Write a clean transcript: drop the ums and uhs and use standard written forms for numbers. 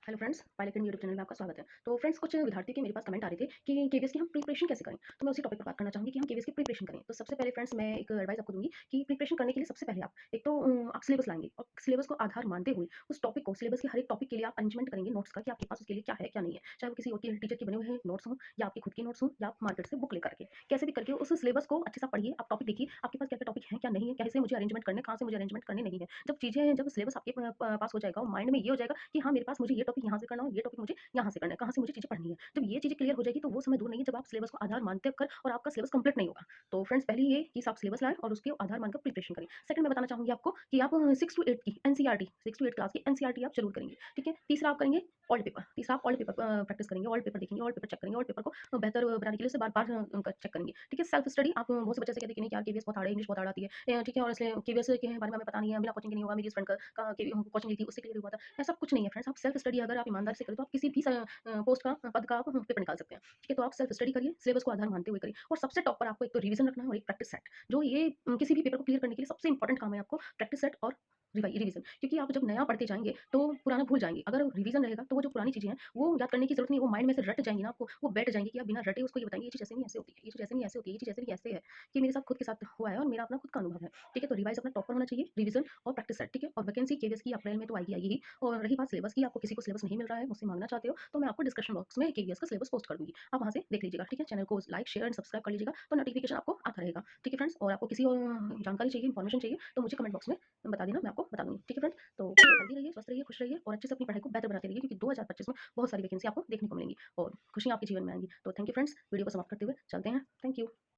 Hello friends, pilot YouTube channel में आपका स्वागत है। तो फ्रेंड्स, कुछ विद्यार्थियों के मेरे पास कमेंट आ रहे थे कि केवीएस की हम प्रिपरेशन कैसे करें। तो मैं उसी टॉपिक पर बात करना चाहूँगी कि हम केवीएस की प्रिपरेशन करें। तो सबसे पहले फ्रेंड्स, मैं एक एडवाइस आपको दूँगी कि प्रिपरेशन करने के लिए सबसे पहले आप एक तो आप सिलेबस लाएँगे और सिलेबस को आधार मानते हुए उस टॉपिक को, सिलेबस के हर एक टॉपिक के लिए आप अरेंजमेंट करेंगे नोट्स का कि आपके पास उसके लिए क्या है, क्या नहीं है। चाहे वो किसी और के टीचर के बने हुए नोट्स हों या आपके खुद के नोट्स हों या आप मार्केट से बुक लेकर के, कैसे भी करके उस सिलेबस को अच्छे से पढ़िए। आप टॉपिक देखिए, आपके पास क्या-क्या टॉपिक हैं, क्या नहीं है, कैसे मुझे अरेंजमेंट करने, कहाँ से मुझे अरेंजमेंट करने नहीं है। जब सिलेबस आपके पास हो जाएगा और माइंड में ये हो जाएगा कि हाँ, मेरे पास मुझे ये टॉपिक यहाँ से करना हो, ये टॉपिक मुझे यहाँ से करना है, कहाँ से मुझे चीज़ें पढ़नी है। जब ये चीज़ें क्लियर हो जाएगी तो वो समय दूर नहीं है जब आप सिलेबस को आधार मानते कर और आपका सिलेबस कंप्लीट नहीं होगा। तो फ्रेंड्स, पहले ये कि आप सिलेबस लाएँ और उसके आधार मानकर प्रिपरेशन करें। सेकंड मैं बताना चाहूँगी आपको कि आप 6 टू 8 की एनसीईआरटी 6 टू 8 क्लास की एनसीईआरटी आप ज़रूर करेंगे, ठीक है? तीसरा आप करेंगे ओल्ड पेपर। तीसरा आप ओल्ड पेपर प्रैक्टिस करेंगे, ओल्ड पेपर देखेंगे, ओल्ड पेपर चेक करेंगे, ओल्ड पेपर को बेहतर बनाने के लिए उसे बार-बार उनका चेक करेंगे, ठीक है? सेल्फ स्टडी आप बहुत से बच्चे ऐसे कहते हैं कि नहीं यार केवीएस बहुत हार्ड है, इंग्लिश बहुत हार्ड आती है, ठीक है? और इसलिए केवीएस के बारे में हमें पता नहीं है, बिना कोचिंग के नहीं होगा। मेरी इस फ्रेंड का कोचिंग ली थी, उससे क्लियर हुआ था। ऐसा कुछ नहीं है फ्रेंड्स, आप सेल्फ स्टडी अगर आप ईमानदारी से करें तो आप किसी भी पोस्ट का पद का आप पेपर निकाल सकते हैं। ठीक है? तो आप सेल्फ स्टडी करिए, सिलेबस को आधार मानते हुए करिए और सबसे टॉप पर आपको एक तो रिवीजन रखना है और एक प्रैक्टिस सेट। जो ये किसी भी पेपर को क्लियर करने के लिए सबसे इंपॉर्टेंट काम है आपको प्रैक्टिस सेट और रिवीजन। क्योंकि आप जब नया पढ़ते जाएँगे तो पुराना भूल जाएँगे। अगर रिवीजन रहेगा तो वो जो पुरानी चीज़ें हैं वो याद करने की ज़रूरत नहीं है, वो माइंड में से रट जाएँगी ना आपको, वो बैठ जाएँगी कि आप बिना रटे उसको ये बताएँगे ये चीज़ ऐसे नहीं ऐसे होती है, ये चीज़ ऐसे नहीं ऐसे होती है, ये चीज़ ऐसे नहीं ऐसे है। कि मेरे साथ खुद के साथ हुआ है और मेरा अपना खुद का अनुभव है। ठीक है? तो रिवाइज़ अपना टॉप पर होना चाहिए, रिवीजन और प्रैक्टिस सेट, ठीक है? और वैकेंसी केवीएस की अप्रैल में तो आएगी आएगी ही। और रही बात सिलेबस की, आपको किसी को सिलेबस नहीं मिल रहा है, मुझसे माँगना चाहते हो, तो मैं आपको डिस्क्रिप्शन बॉक्स में केवीएस का सिलेबस पोस्ट कर दूँगी। आप वहाँ से देख लीजिएगा, ठीक है? चैनल को लाइक, शेयर एंड सब्सक्राइब कर लीजिएगा, तो नोटिफिकेशन आपको आता रहेगा। ठीक है फ्रेंड्स? और आपको किसी और जानकारी चाहिए, इन्फॉर्मेशन चाहिए, तो मुझे कमेंट बॉक्स में बता देना, मैं आपको बता दूँगी। ठीक है फ्रेंड्स? तो हेल्दी रहिए, स्वस्थ रहिए, खुश रहिए और अच्छे से अपनी पढ़ाई को बेहतर बनाते रहिए क्योंकि 2025 में बहुत सारी वैकेंसी आपको देखने को मिलेंगी और खुशियाँ आपके जीवन में आएँगी। तो थैंक यू फ्रेंड्स, वीडियो को समाप्त करते हुए चलते हैं। Thank you.